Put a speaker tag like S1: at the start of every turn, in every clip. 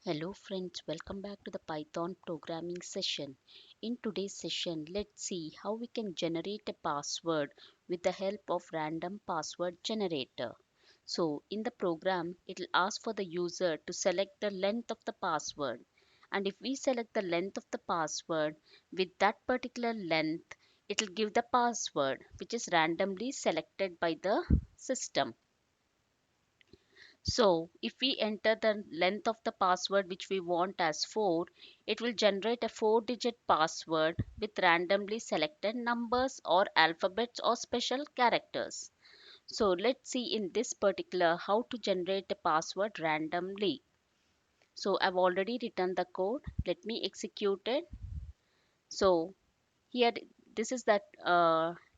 S1: Hello friends, welcome back to the Python programming session. In today's session, let's see how we can generate a password with the help of random password generator. So in the program, it will ask for the user to select the length of the password. And if we select the length of the password with that particular length, it will give the password which is randomly selected by the system. So if we enter the length of the password which we want as 4, it will generate a 4-digit password with randomly selected numbers or alphabets or special characters. So let's see in this particular how to generate a password randomly. So I've already written the code. Let me execute it. So here this is that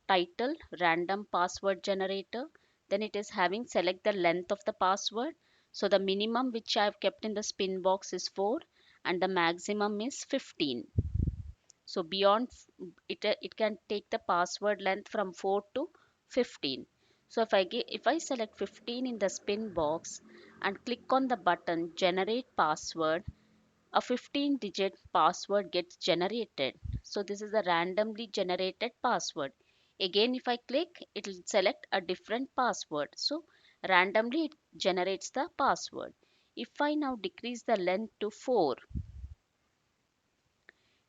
S1: title random password generator. Then it is having select the length of the password. So the minimum which I have kept in the spin box is 4 and the maximum is 15. So beyond it can take the password length from 4 to 15. So if I select 15 in the spin box and click on the button generate password, a 15-digit password gets generated. So this is a randomly generated password. Again, if I click, it will select a different password. So randomly it generates the password. If I now decrease the length to 4,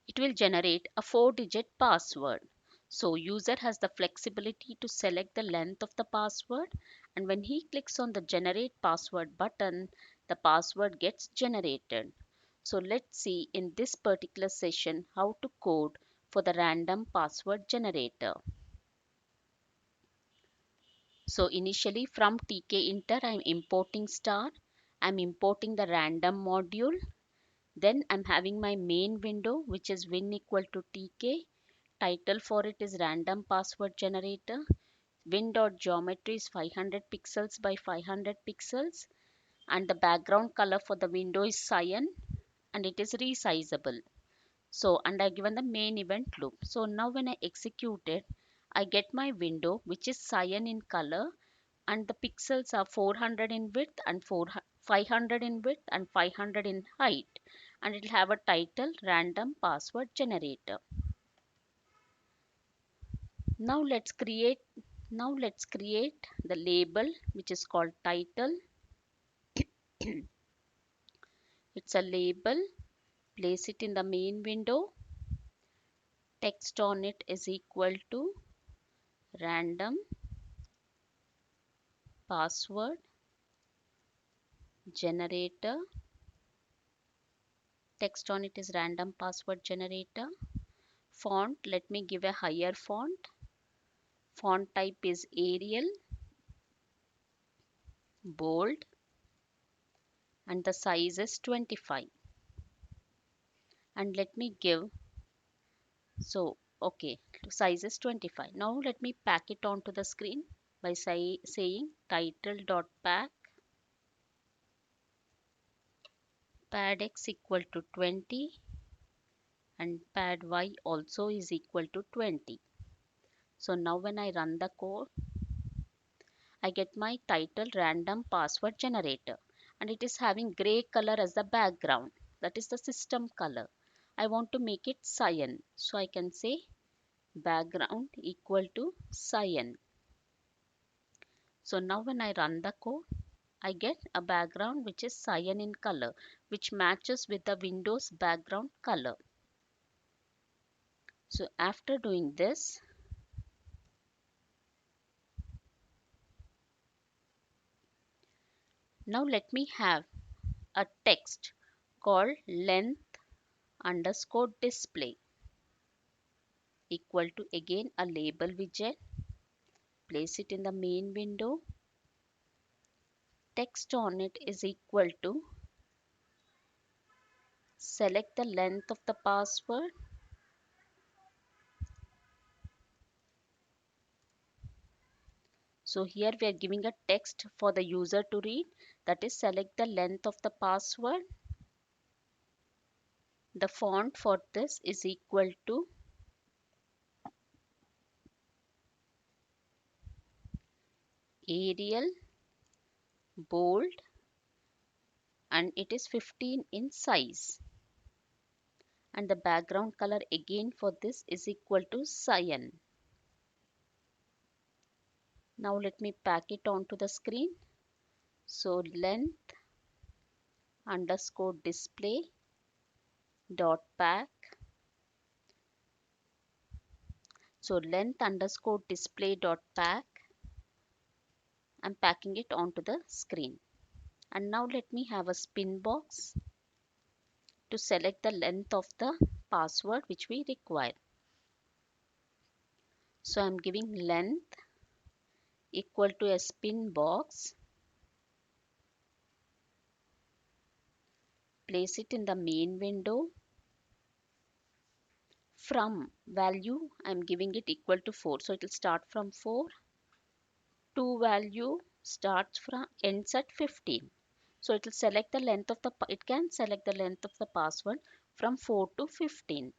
S1: it will generate a 4-digit password. So user has the flexibility to select the length of the password, and when he clicks on the generate password button, the password gets generated. So let's see in this particular session how to code for the random password generator. So initially from Tkinter I'm importing star. I'm importing the random module. Then I'm having my main window which is win equal to tk. Title for it is random password generator. Win.geometry is 500 pixels by 500 pixels and the background color for the window is cyan and it is resizable. So and I given the main event loop. So now when I execute it, I get my window which is cyan in color and the pixels are 400 in width and 500 in width and 500 in height, and it will have a title random password generator. Now let's create the label which is called title. It's a label. Place it in the main window. Text on it is equal to random password generator. Text on it is random password generator. Font, let me give a higher font. Font type is Arial, bold, and the size is 25. And let me give, so okay, size is 25. Now let me pack it onto the screen by saying title.pack pad x equal to 20 and pad y also is equal to 20. So now when I run the code, I get my title random password generator and it is having gray color as the background. That is the system color. I want to make it cyan. So I can say background equal to cyan. So now when I run the code, I get a background which is cyan in color, which matches with the Windows background color. So after doing this, now let me have a text called length underscore display equal to again a label widget. Place it in the main window. Text on it is equal to select the length of the password. So here we are giving a text for the user to read, that is select the length of the password. The font for this is equal to Arial, bold, and it is 15 in size. And the background color again for this is equal to cyan. Now let me pack it onto the screen. So length underscore display dot pack. So length underscore display dot pack. I'm packing it onto the screen. And now let me have a spin box to select the length of the password which we require. So I'm giving length equal to a spin box. Place it in the main window. From value I'm giving it equal to 4. So it will start from 4. To value starts from ends at 15. So it will select the length of it can select the length of the password from 4 to 15.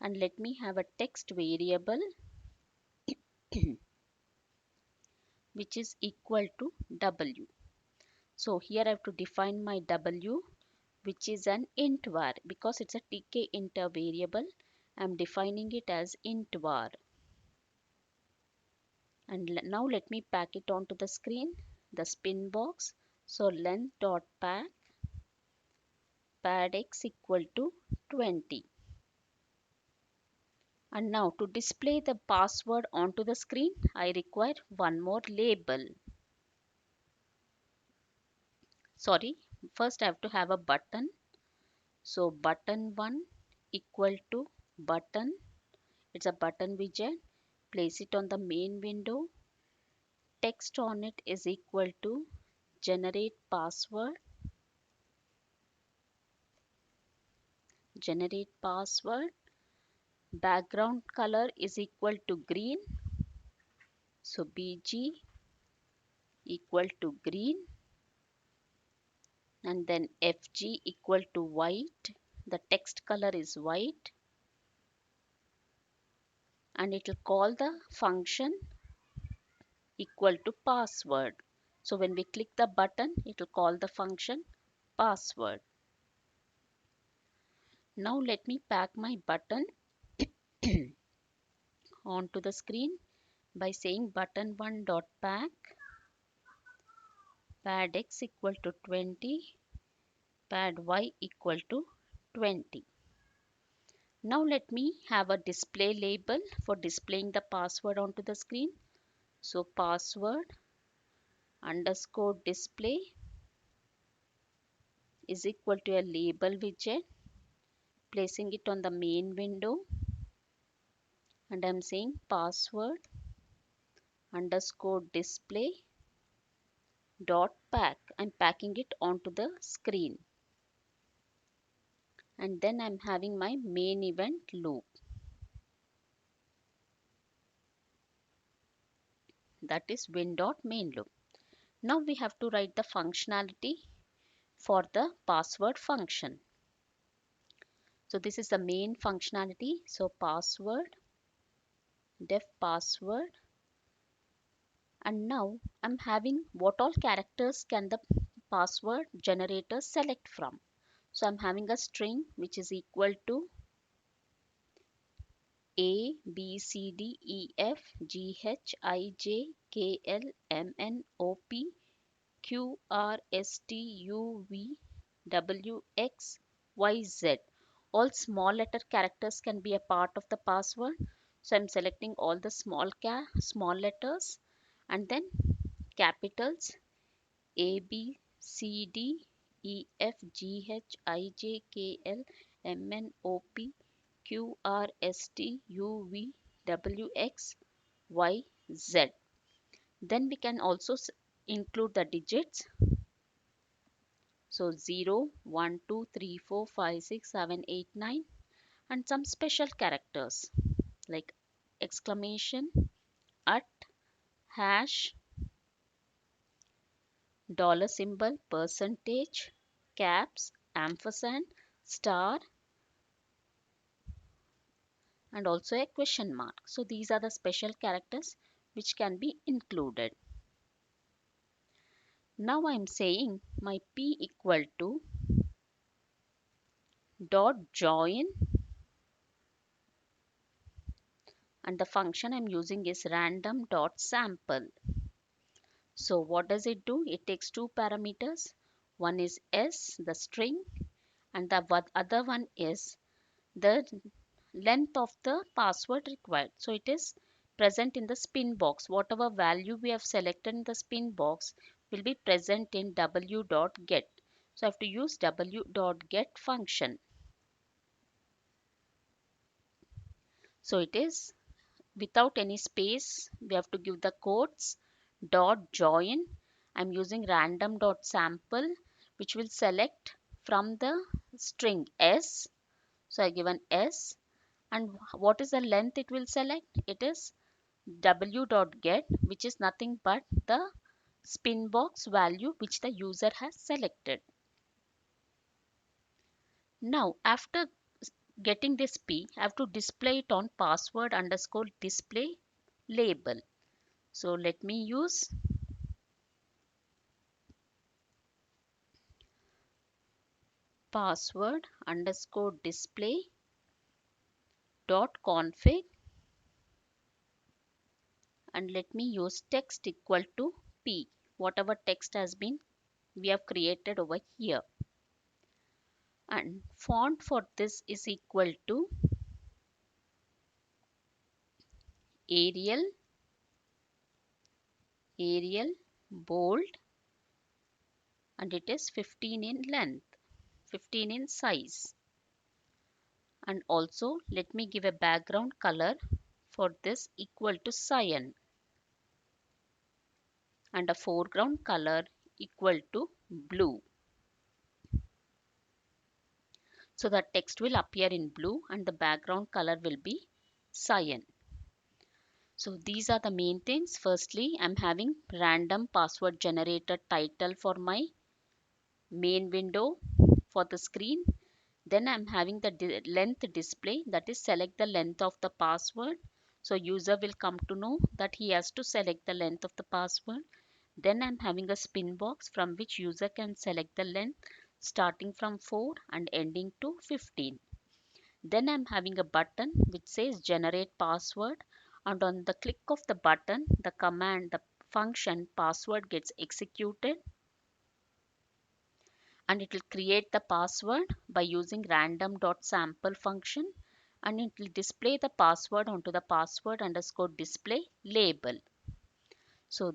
S1: And let me have a text variable which is equal to W. So here I have to define my W, which is an int var. Because it's a Tkinter variable, I am defining it as int var. And now let me pack it onto the screen, the spin box. So length dot pack pad x equal to 20. And now to display the password onto the screen, I require one more label. Sorry, first I have to have a button. So button1 equal to button. It's a button widget. Place it on the main window. Text on it is equal to generate password. Generate password. Background color is equal to green. So BG equal to green. And then FG equal to white. The text color is white. And it will call the function equal to password. So when we click the button, it will call the function password. Now let me pack my button onto the screen by saying button1 dot pack pad x equal to 20, pad y equal to 20. Now let me have a display label for displaying the password onto the screen. So password underscore display is equal to a label widget, placing it on the main window, and I'm saying password underscore display dot pack. I'm packing it onto the screen. And then I'm having my main event loop. That is win.main loop. Now we have to write the functionality for the password function. So this is the main functionality. So password, def password. And now I'm having what all characters can the password generator select from. So I'm having a string which is equal to A, B, C, D, E, F, G, H, I, J, K, L, M, N, O, P, Q, R, S, T, U, V, W, X, Y, Z. All small letter characters can be a part of the password. So I'm selecting all the small letters, and then capitals A, B, C, D, E, F, G, H, I, J, K, L, M, N, O, P, Q, R, S, T, U, V, W, X, Y, Z. Then we can also include the digits. So 0, 1, 2, 3, 4, 5, 6, 7, 8, 9, and some special characters like exclamation, at, hash, dollar symbol, percentage, caps, ampersand, star, and also a question mark. So these are the special characters which can be included. Now I am saying my P equal to dot join, and the function I'm using is random dot sample. So what does it do? It takes two parameters. One is s, the string, and the other one is the length of the password required. So it is present in the spin box. Whatever value we have selected in the spin box will be present in w.get. So I have to use w.get function. So it is without any space. We have to give the quotes dot join. I'm using random dot sample, which will select from the string s. So I give an s, and what is the length it will select? It is w.get, which is nothing but the spin box value which the user has selected. Now after getting this p, I have to display it on password underscore display label. So let me use password underscore display dot config, and let me use text equal to p, whatever text has been we have created over here, and font for this is equal to Arial, Arial, bold, and it is 15 in length, 15 in size. And also let me give a background color for this equal to cyan, and a foreground color equal to blue. So the text will appear in blue and the background color will be cyan. So these are the main things. Firstly, I'm having random password generator title for my main window for the screen. Then I'm having the length display, that is select the length of the password. So user will come to know that he has to select the length of the password. Then I'm having a spin box from which user can select the length starting from 4 and ending to 15. Then I'm having a button which says generate password, and on the click of the button, the command, the function password gets executed, and it will create the password by using random.sample function, and it will display the password onto the password underscore display label. So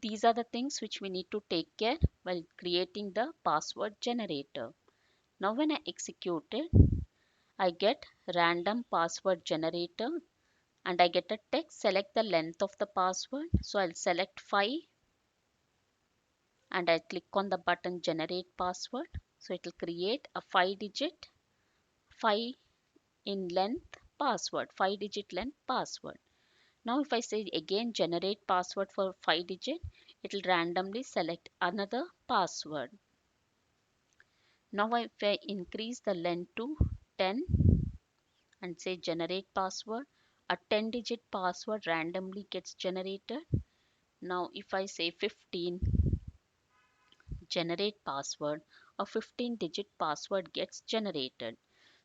S1: these are the things which we need to take care while creating the password generator. Now when I execute it, I get random password generator, and I get a text select the length of the password. So I'll select 5 and I click on the button generate password. So it will create a 5 in length password, 5-digit length password. Now if I say again generate password for 5-digit, it will randomly select another password. Now if I increase the length to 10 and say generate password, a 10-digit password randomly gets generated. Now if I say 15, generate password, a 15-digit password gets generated.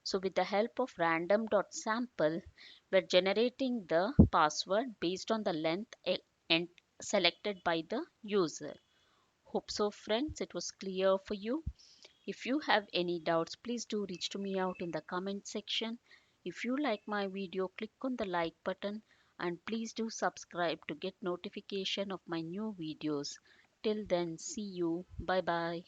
S1: So with the help of random.sample, we're generating the password based on the length and selected by the user. Hope so friends, it was clear for you. If you have any doubts, please do reach to me out in the comment section. If you like my video, click on the like button, and please do subscribe to get notification of my new videos. Till then, see you. Bye bye.